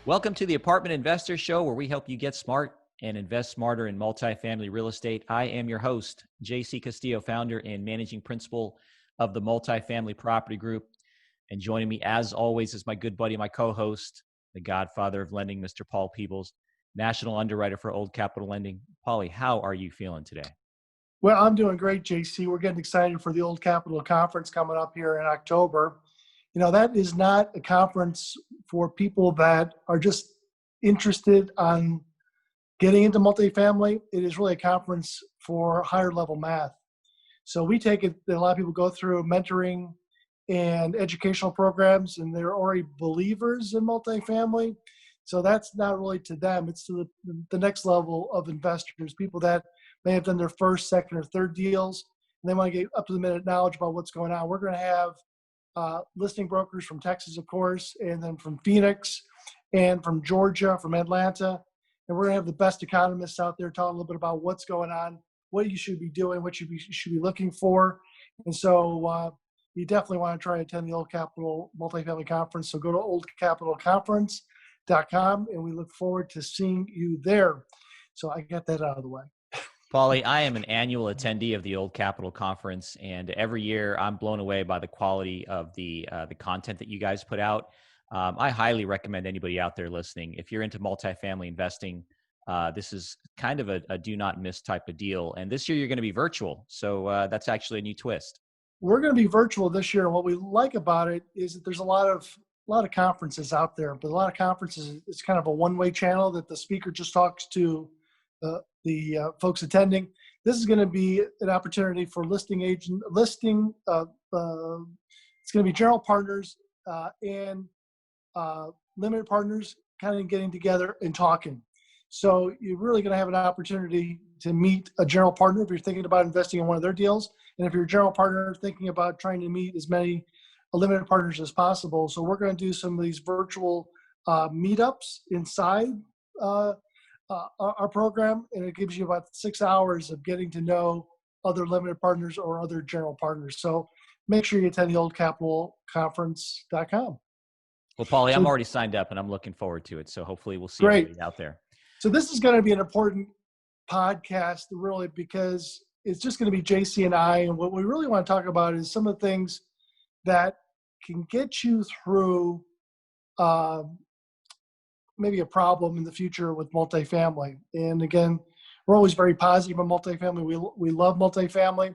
Welcome to the Apartment Investor Show, where we help you get smart and invest smarter in multifamily real estate. I am your host, JC Castillo, founder and managing principal of the Multifamily Property Group. And joining me, as always, is my good buddy, my co-host, the godfather of lending, Mr. Paul Peebles, national underwriter for Old Capital Lending. Paulie, how are you feeling today? Well, I'm doing great, JC. We're getting excited for the Old Capital Conference coming up here in October. You know, that is not a conference for people that are just interested on getting into multifamily. It is really a conference for higher level math. So we take it that a lot of people go through mentoring and educational programs, and they're already believers in multifamily. So that's not really to them. It's to the next level of investors, people that may have done their first, second, or third deals, and they want to get up to the minute knowledge about what's going on. We're going to have listing brokers from Texas, of course, and then from Phoenix and from Georgia, from Atlanta. And we're going to have the best economists out there talking a little bit about what's going on, what you should be doing, what you should be looking for. And so you definitely want to try to attend the Old Capital Multifamily Conference. So go to oldcapitalconference.com, and we look forward to seeing you there. So I got that out of the way. Paulie, I am an annual attendee of the Old Capital Conference, and every year I'm blown away by the quality of the content that you guys put out. I highly recommend anybody out there listening, if you're into multifamily investing, this is kind of a do not miss type of deal. And this year you're going to be virtual, so that's actually a new twist. We're going to be virtual this year, and what we like about it is that there's a lot of conferences out there, but a lot of conferences, it's kind of a one-way channel that the speaker just talks to the folks attending. This is going to be an opportunity for it's going to be general partners and limited partners kind of getting together and talking. So you're really going to have an opportunity to meet a general partner if you're thinking about investing in one of their deals. And if you're a general partner thinking about trying to meet as many limited partners as possible. So we're going to do some of these virtual meetups inside our program, and it gives you about 6 hours of getting to know other limited partners or other general partners. So make sure you attend the oldcapitalconference.com. Well, Paulie, I'm already signed up and I'm looking forward to it. So hopefully we'll see everybody out there. So this is going to be an important podcast, really, because it's just going to be JC and I. And what we really want to talk about is some of the things that can get you through maybe a problem in the future with multifamily. And again, we're always very positive on multifamily. We love multifamily,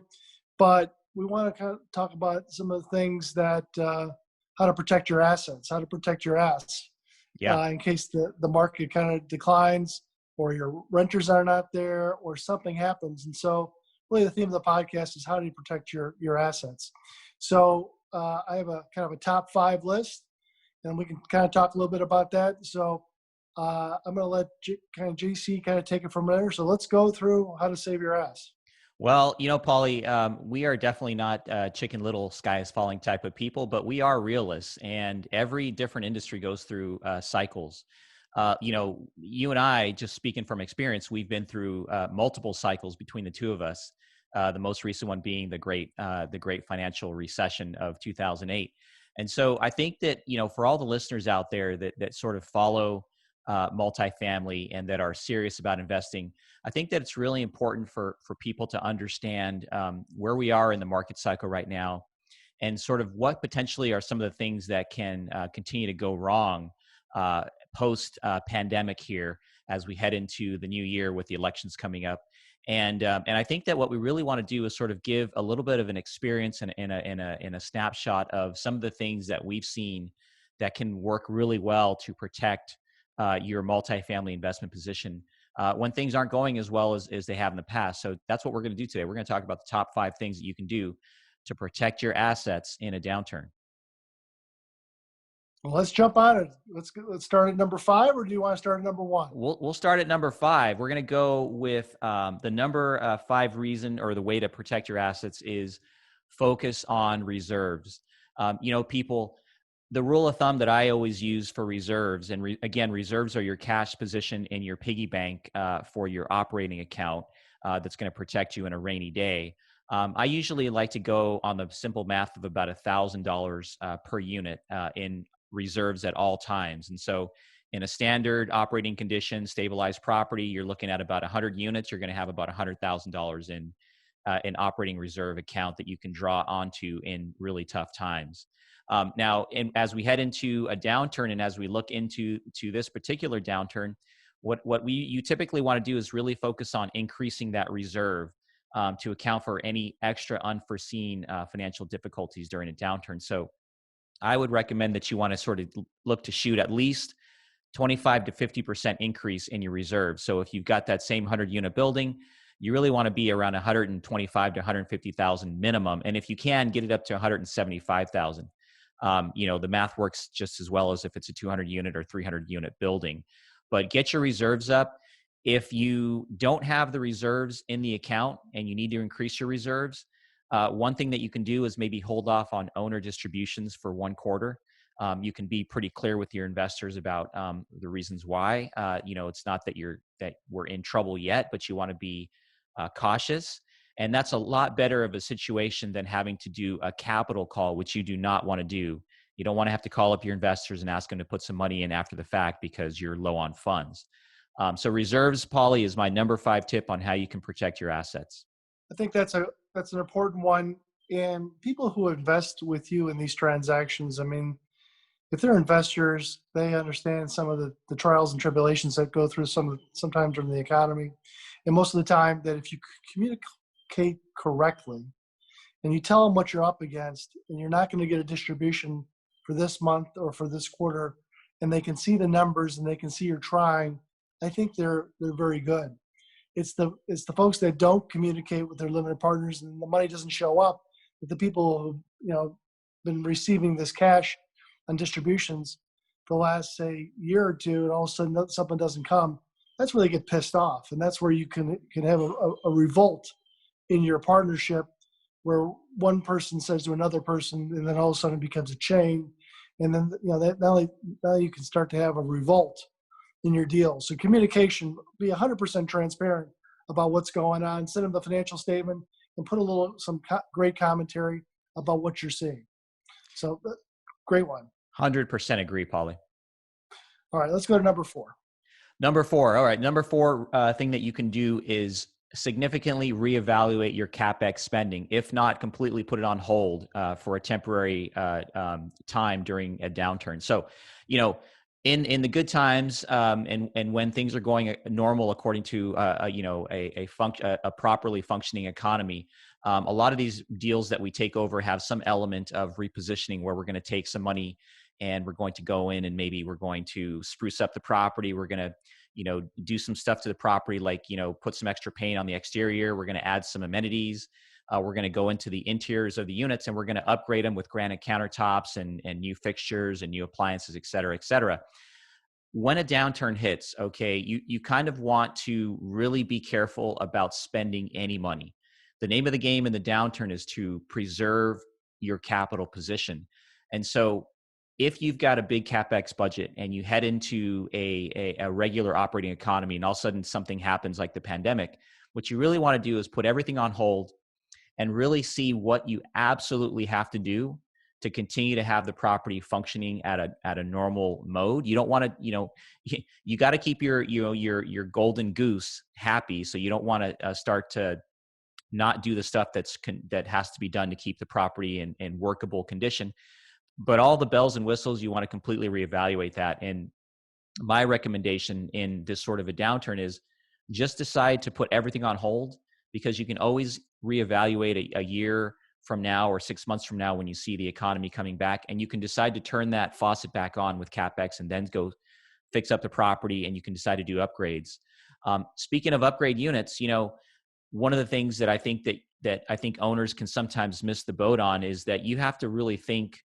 but we want to kind of talk about some of the things that how to protect your assets, how to protect your ass in case the market kind of declines or your renters are not there or something happens. And so really the theme of the podcast is how do you protect your assets? So I have a kind of a top 5 list, and we can kind of talk a little bit about that. So I'm going to let JC kind of take it from there. So let's go through how to save your ass. Well, you know, Paulie, we are definitely not chicken little sky is falling type of people, but we are realists, and every different industry goes through cycles. You know, you and I, just speaking from experience, we've been through multiple cycles between the two of us. The most recent one being the great financial recession of 2008. And so I think that, you know, for all the listeners out there that sort of follow multifamily and that are serious about investing, I think that it's really important for people to understand where we are in the market cycle right now, and sort of what potentially are some of the things that can continue to go wrong post pandemic here as we head into the new year with the elections coming up. And I think that what we really want to do is sort of give a little bit of an experience and in a snapshot of some of the things that we've seen that can work really well to protect your multifamily investment position when things aren't going as well as they have in the past. So that's what we're going to do today. We're going to talk about the top 5 things that you can do to protect your assets in a downturn. Well, let's jump on it. Let's start at number 5, or do you want to start at number 1? We'll start at number 5. We're going to go with the number 5 reason, or the way to protect your assets, is focus on reserves. You know, people, the rule of thumb that I always use for reserves, and again, reserves are your cash position in your piggy bank for your operating account that's going to protect you in a rainy day. I usually like to go on the simple math of about $1,000 per unit in reserves at all times. And so in a standard operating condition, stabilized property, you're looking at about 100 units. You're going to have about $100,000 in an operating reserve account that you can draw onto in really tough times. Now, as we head into a downturn, and as we look into this particular downturn, what you typically want to do is really focus on increasing that reserve to account for any extra unforeseen financial difficulties during a downturn. So I would recommend that you want to sort of look to shoot at least 25 to 50% increase in your reserves. So if you've got that same 100 unit building, you really want to be around 125 to 150,000 minimum. And if you can, get it up to 175,000. The math works just as well as if it's a 200 unit or 300 unit building. But get your reserves up. If you don't have the reserves in the account and you need to increase your reserves, one thing that you can do is maybe hold off on owner distributions for 1 quarter. You can be pretty clear with your investors about the reasons why. It's not that we're in trouble yet, but you want to be cautious. And that's a lot better of a situation than having to do a capital call, which you do not want to do. You don't want to have to call up your investors and ask them to put some money in after the fact because you're low on funds. So reserves, Paulie, is my number 5 tip on how you can protect your assets. I think that's an important one. And people who invest with you in these transactions, I mean, if they're investors, they understand some of the trials and tribulations that go through sometimes in the economy. And most of the time that if you communicate correctly and you tell them what you're up against and you're not going to get a distribution for this month or for this quarter, and they can see the numbers and they can see you're trying, I think they're very good. It's the folks that don't communicate with their limited partners and the money doesn't show up, that the people who been receiving this cash on distributions for the last, say, year or two, and all of a sudden something doesn't come, that's where they get pissed off. And that's where you can have a revolt in your partnership where one person says to another person, and then all of a sudden it becomes a chain. And then, now you can start to have a revolt in your deal. So communication, be 100% transparent about what's going on, send them the financial statement, and put some great commentary about what you're seeing. So great one. 100% agree, Paulie. All right, let's go to number 4. Number 4. All right. Number 4 thing that you can do is significantly reevaluate your CapEx spending, if not completely put it on hold for a temporary time during a downturn. So, in the good times and when things are going normal according to a properly functioning economy, a lot of these deals that we take over have some element of repositioning where we're going to take some money and we're going to go in and maybe we're going to spruce up the property. We're going to do some stuff to the property, like put some extra paint on the exterior. We're going to add some amenities. We're going to go into the interiors of the units and we're going to upgrade them with granite countertops and new fixtures and new appliances, et cetera, et cetera. When a downturn hits, okay, you kind of want to really be careful about spending any money. The name of the game in the downturn is to preserve your capital position. And so if you've got a big CapEx budget and you head into a regular operating economy and all of a sudden something happens like the pandemic, what you really want to do is put everything on hold and really see what you absolutely have to do to continue to have the property functioning at a normal mode. You don't want to, you got to keep your golden goose happy. So you don't want to start to not do the stuff that has to be done to keep the property in workable condition. But all the bells and whistles, you want to completely reevaluate that. And my recommendation in this sort of a downturn is just decide to put everything on hold, because you can always reevaluate a year from now or 6 months from now when you see the economy coming back, and you can decide to turn that faucet back on with CapEx and then go fix up the property, and you can decide to do upgrades. Speaking of upgrade units, one of the things that I think owners can sometimes miss the boat on is that you have to really think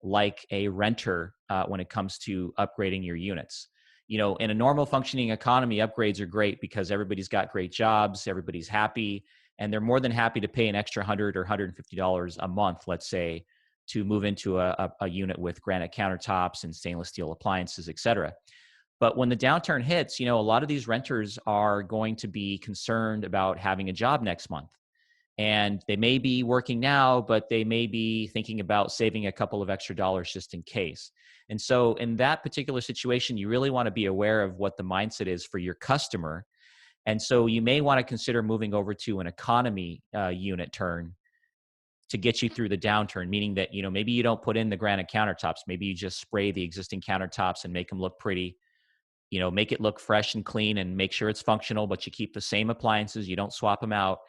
like a renter when it comes to upgrading your units. In a normal functioning economy, upgrades are great because everybody's got great jobs, everybody's happy, and they're more than happy to pay an extra $100 or $150 a month, let's say, to move into a unit with granite countertops and stainless steel appliances, et cetera. But when the downturn hits, a lot of these renters are going to be concerned about having a job next month. And they may be working now, but they may be thinking about saving a couple of extra dollars just in case. And so in that particular situation, you really want to be aware of what the mindset is for your customer. And so you may want to consider moving over to an economy unit turn to get you through the downturn, meaning that, maybe you don't put in the granite countertops. Maybe you just spray the existing countertops and make them look pretty, make it look fresh and clean and make sure it's functional, but you keep the same appliances. You don't swap them out.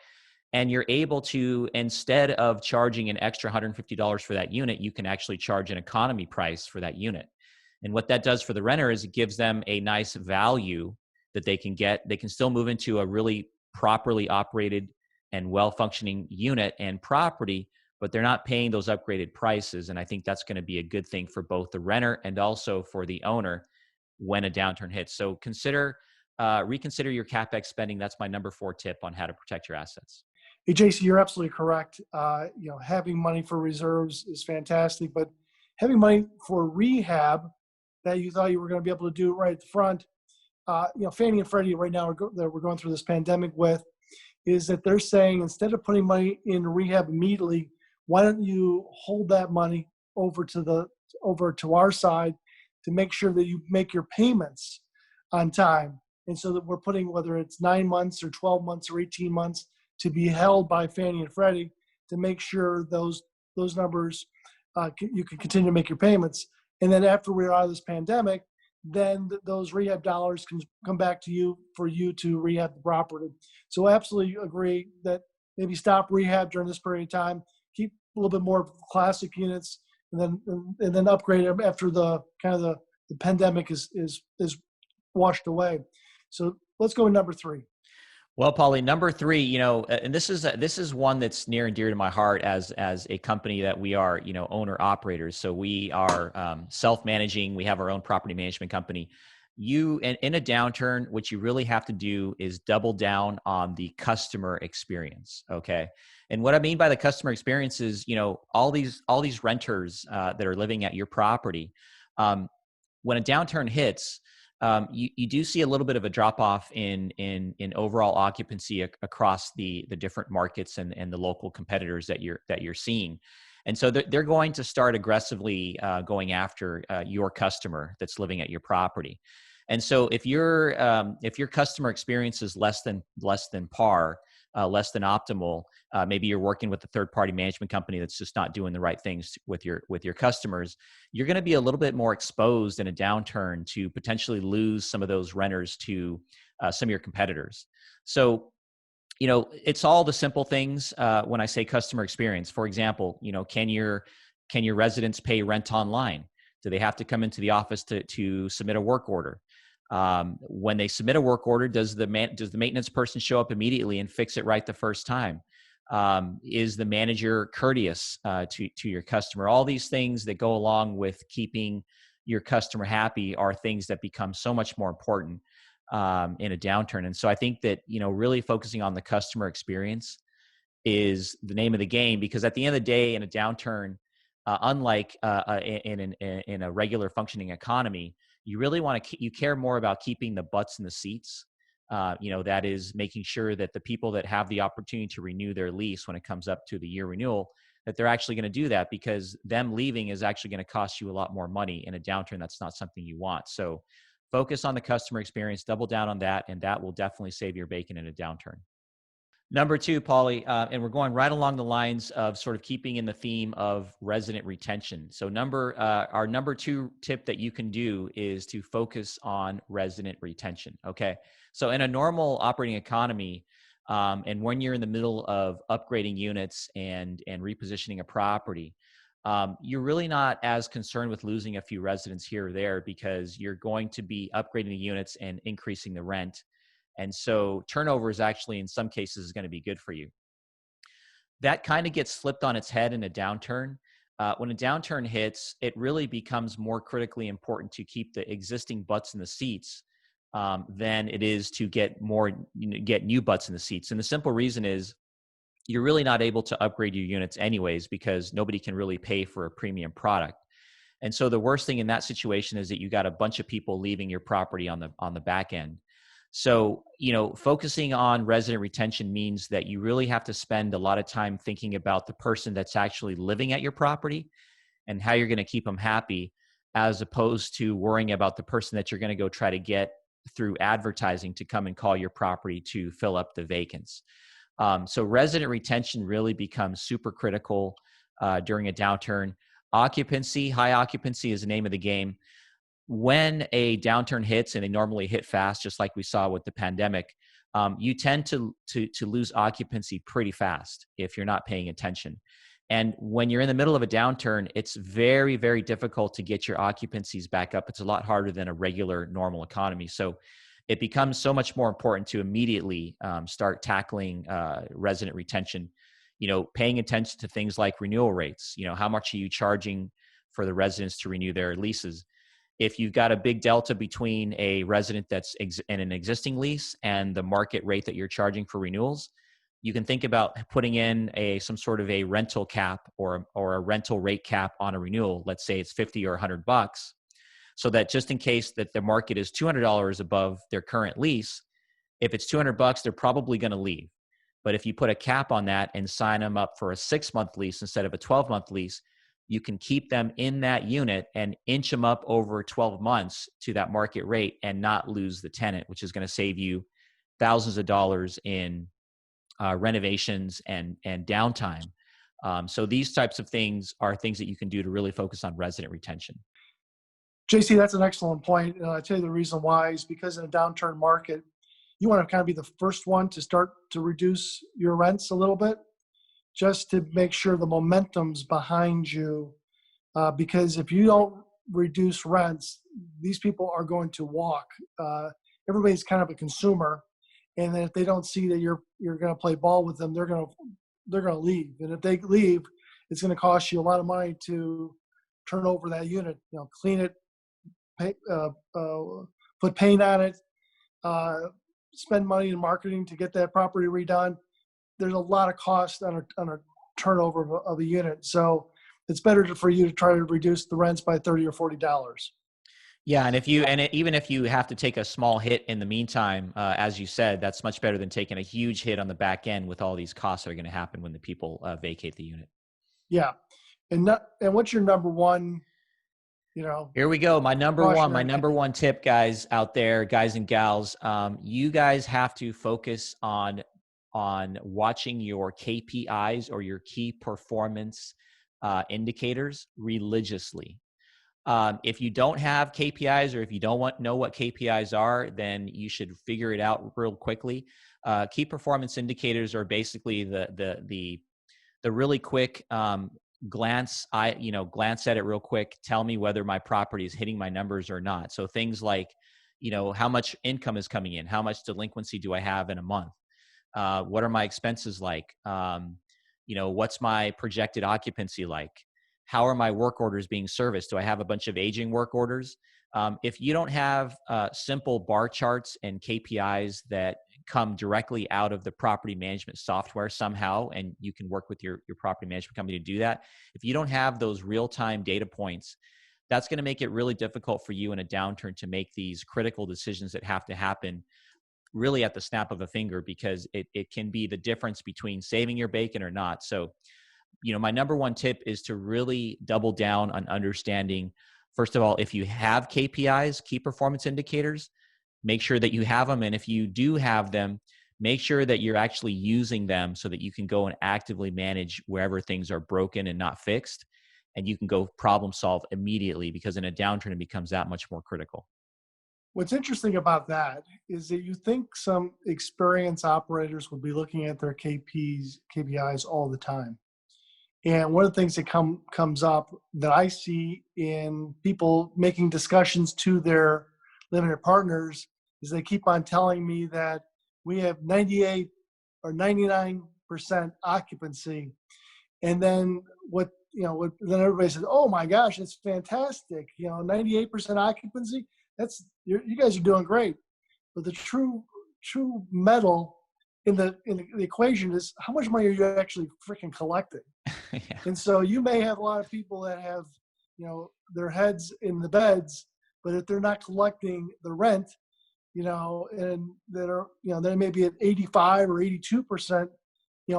And you're able to, instead of charging an extra $150 for that unit, you can actually charge an economy price for that unit. And what that does for the renter is it gives them a nice value that they can get. They can still move into a really properly operated and well-functioning unit and property, but they're not paying those upgraded prices. And I think that's going to be a good thing for both the renter and also for the owner when a downturn hits. So reconsider your CapEx spending. That's my number 4 tip on how to protect your assets. Hey, JC, you're absolutely correct. Having money for reserves is fantastic, but having money for rehab that you thought you were going to be able to do right at the front, Fannie and Freddie right now that we're going through this pandemic with, is that they're saying instead of putting money in rehab immediately, why don't you hold that money over to our side to make sure that you make your payments on time, and so that we're putting, whether it's 9 months or 12 months or 18 months, to be held by Fannie and Freddie to make sure those numbers, you can continue to make your payments. And then after we're out of this pandemic, then those rehab dollars can come back to you for you to rehab the property. So I absolutely agree that maybe stop rehab during this period of time, keep a little bit more classic units, and then upgrade them after the pandemic is washed away. So let's go with number 3. Well, Paulie, number 3, and this is one that's near and dear to my heart as a company that we are, owner operators. So we are self-managing. We have our own property management company. In a downturn, what you really have to do is double down on the customer experience. Okay. And what I mean by the customer experience is, all these renters that are living at your property, when a downturn hits, you do see a little bit of a drop off in overall occupancy across the different markets and the local competitors that you're seeing. And so they're going to start aggressively going after your customer that's living at your property. And so if your customer experience is less than par, less than optimal, maybe you're working with a third-party management company that's just not doing the right things with your customers, you're going to be a little bit more exposed in a downturn to potentially lose some of those renters to some of your competitors. So, it's all the simple things when I say customer experience. For example, can your residents pay rent online? Do they have to come into the office to submit a work order? When they submit a work order, does the maintenance person show up immediately and fix it right the first time? Is the manager courteous to your customer? All these things that go along with keeping your customer happy are things that become so much more important in a downturn. And so I think that, really focusing on the customer experience is the name of the game, because at the end of the day, in a downturn, unlike in a regular functioning economy, you really you care more about keeping the butts in the seats. That is making sure that the people that have the opportunity to renew their lease when it comes up to the year renewal, that they're actually going to do that, because them leaving is actually going to cost you a lot more money in a downturn. That's not something you want. So focus on the customer experience, double down on that, and that will definitely save your bacon in a downturn. Number 2, Paulie, and we're going right along the lines of sort of keeping in the theme of resident retention. So our number 2 tip that you can do is to focus on resident retention. Okay. So in a normal operating economy, and when you're in the middle of upgrading units and repositioning a property, you're really not as concerned with losing a few residents here or there, because you're going to be upgrading the units and increasing the rent. And so turnover is actually, in some cases, is going to be good for you. That kind of gets flipped on its head in a downturn. When a downturn hits, it really becomes more critically important to keep the existing butts in the seats than it is to get new butts in the seats. And the simple reason is you're really not able to upgrade your units anyways, because nobody can really pay for a premium product. And so the worst thing in that situation is that you got a bunch of people leaving your property on the back end. So, focusing on resident retention means that you really have to spend a lot of time thinking about the person that's actually living at your property and how you're going to keep them happy, as opposed to worrying about the person that you're going to go try to get through advertising to come and call your property to fill up the vacants. So resident retention really becomes super critical during a downturn. Occupancy, high occupancy is the name of the game. When a downturn hits, and they normally hit fast, just like we saw with the pandemic, you tend to lose occupancy pretty fast if you're not paying attention. And when you're in the middle of a downturn, it's very, very difficult to get your occupancies back up. It's a lot harder than a regular normal economy. So it becomes so much more important to immediately start tackling resident retention, paying attention to things like renewal rates. How much are you charging for the residents to renew their leases? If you've got a big delta between a resident that's in an existing lease and the market rate that you're charging for renewals, you can think about putting in some sort of a rental cap or a rental rate cap on a renewal. Let's say it's 50 or $100, so that just in case that the market is $200 above their current lease, if it's $200, they're probably going to leave. But if you put a cap on that and sign them up for a 6-month lease instead of a 12-month lease, you can keep them in that unit and inch them up over 12 months to that market rate and not lose the tenant, which is going to save you thousands of dollars in renovations and downtime. So these types of things are things that you can do to really focus on resident retention. JC, that's an excellent point. I tell you the reason why is because in a downturn market, you want to kind of be the first one to start to reduce your rents a little bit, just to make sure the momentum's behind you. Because if you don't reduce rents, these people are going to walk. Everybody's kind of a consumer, and then if they don't see that you're going to play ball with them, they're going to leave. And if they leave, it's going to cost you a lot of money to turn over that unit, clean it, put paint on it, spend money in marketing to get that property redone. There's a lot of cost on a turnover of a unit. So it's better for you to try to reduce the rents by $30 or $40. Yeah, and even if you have to take a small hit in the meantime, as you said, that's much better than taking a huge hit on the back end with all these costs that are going to happen when the people vacate the unit. Yeah, and what's your number one? Here we go. My number one tip, guys out there, guys and gals, you guys have to focus on watching your KPIs or your key performance indicators religiously. If you don't have KPIs, or if you don't know what KPIs are, then you should figure it out real quickly. Key performance indicators are basically the really quick glance at it real quick, tell me whether my property is hitting my numbers or not. So things like, how much income is coming in, how much delinquency do I have in a month, what are my expenses like, what's my projected occupancy like, how are my work orders being serviced, do I have a bunch of aging work orders? If you don't have simple bar charts and KPIs that come directly out of the property management software somehow, and you can work with your property management company to do that, if you don't have those real-time data points, that's going to make it really difficult for you in a downturn to make these critical decisions that have to happen really at the snap of a finger, because it can be the difference between saving your bacon or not. So, my number one tip is to really double down on understanding, first of all, if you have KPIs, key performance indicators, make sure that you have them. And if you do have them, make sure that you're actually using them so that you can go and actively manage wherever things are broken and not fixed. And you can go problem solve immediately, because in a downturn, it becomes that much more critical. What's interesting about that is that you think some experienced operators will be looking at their KPIs all the time. And one of the things that comes up that I see in people making discussions to their limited partners is they keep on telling me that we have 98 or 99% occupancy. And then then everybody says, oh my gosh, that's fantastic. 98% occupancy, you guys are doing great. But the true metal in the equation is how much money are you actually freaking collecting? Yeah. And so you may have a lot of people that have, their heads in the beds, but if they're not collecting the rent, and that are, they may be at 85 or 82%,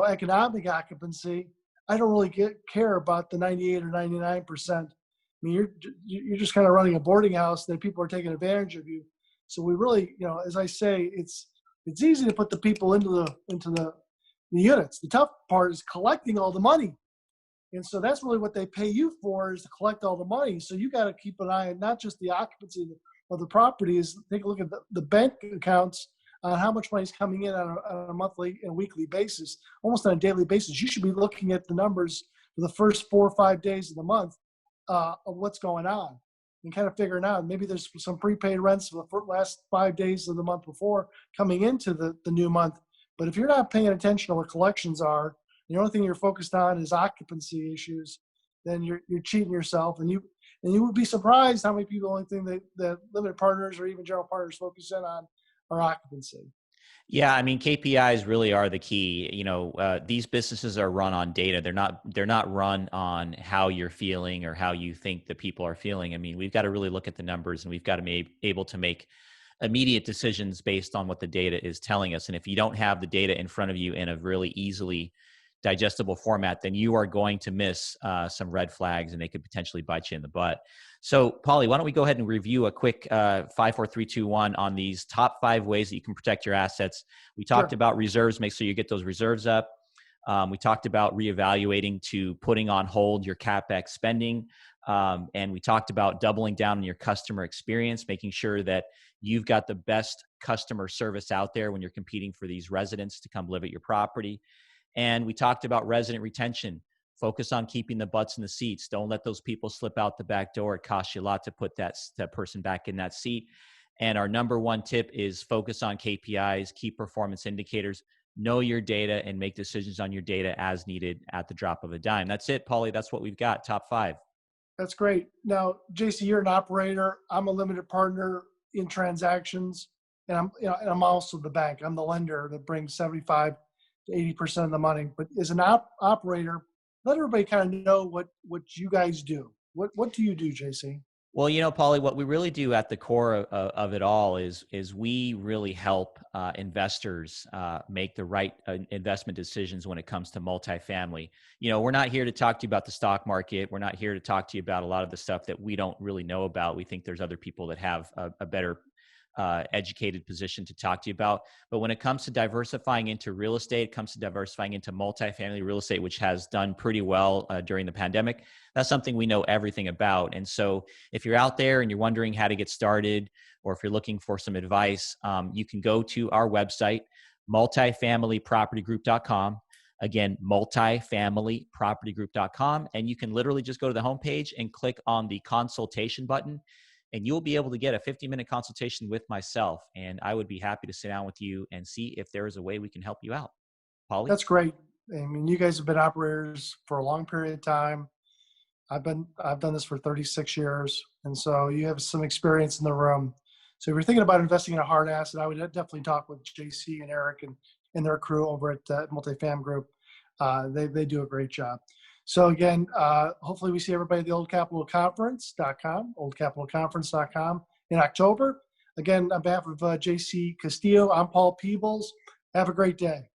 economic occupancy. I don't really care about the 98 or 99%. I mean, you're just kind of running a boarding house that people are taking advantage of you. So we really, as I say, it's easy to put the people into the units. The tough part is collecting all the money. And so that's really what they pay you for, is to collect all the money. So you got to keep an eye on not just the occupancy of the property, is take a look at the bank accounts on how much money is coming in on a monthly and weekly basis, almost on a daily basis. You should be looking at the numbers for the first 4 or 5 days of the month of what's going on, and kind of figuring out maybe there's some prepaid rents for the last 5 days of the month before coming into the new month. But if you're not paying attention to what collections are, the only thing you're focused on is occupancy issues, then you're cheating yourself. And you would be surprised how many people, the only thing that limited partners or even general partners focus in on are occupancy. Yeah, I mean, KPIs really are the key. These businesses are run on data. They're not run on how you're feeling or how you think the people are feeling. I mean, we've got to really look at the numbers, and we've got to be able to make immediate decisions based on what the data is telling us. And if you don't have the data in front of you in a really easily digestible format, then you are going to miss some red flags, and they could potentially bite you in the butt. So, Paulie, why don't we go ahead and review a quick 5, 4, 3, 2, 1 on these top 5 ways that you can protect your assets. We talked Sure. about reserves. Make sure you get those reserves up. We talked about reevaluating to putting on hold your CapEx spending. And we talked about doubling down on your customer experience, making sure that you've got the best customer service out there when you're competing for these residents to come live at your property. And we talked about resident retention. Focus on keeping the butts in the seats. Don't let those people slip out the back door. It costs you a lot to put that person back in that seat. And our number one tip is focus on KPIs, key performance indicators, know your data, and make decisions on your data as needed at the drop of a dime. That's it, Paulie. That's what we've got. Top 5. That's great. Now, JC, you're an operator. I'm a limited partner in transactions, and I'm also the bank. I'm the lender that brings 75 to 80% of the money. But as an operator, let everybody kind of know what you guys do. What do you do, JC? Well, Paulie, what we really do at the core of it all is we really help investors make the right investment decisions when it comes to multifamily. We're not here to talk to you about the stock market. We're not here to talk to you about a lot of the stuff that we don't really know about. We think there's other people that have a better educated position to talk to you about. But when it comes to diversifying into real estate, it comes to diversifying into multifamily real estate, which has done pretty well during the pandemic. That's something we know everything about. And so if you're out there and you're wondering how to get started, or if you're looking for some advice, you can go to our website, multifamilypropertygroup.com. Again, multifamilypropertygroup.com. And you can literally just go to the homepage and click on the consultation button, and you'll be able to get a 50-minute consultation with myself. And I would be happy to sit down with you and see if there is a way we can help you out. Paulie? That's great. I mean, you guys have been operators for a long period of time. I've done this for 36 years. And so you have some experience in the room. So if you're thinking about investing in a hard asset, I would definitely talk with JC and Eric and their crew over at Multifam Group. They do a great job. So again, hopefully we see everybody at the oldcapitalconference.com, oldcapitalconference.com in October. Again, on behalf of JC Castillo, I'm Paul Peebles. Have a great day.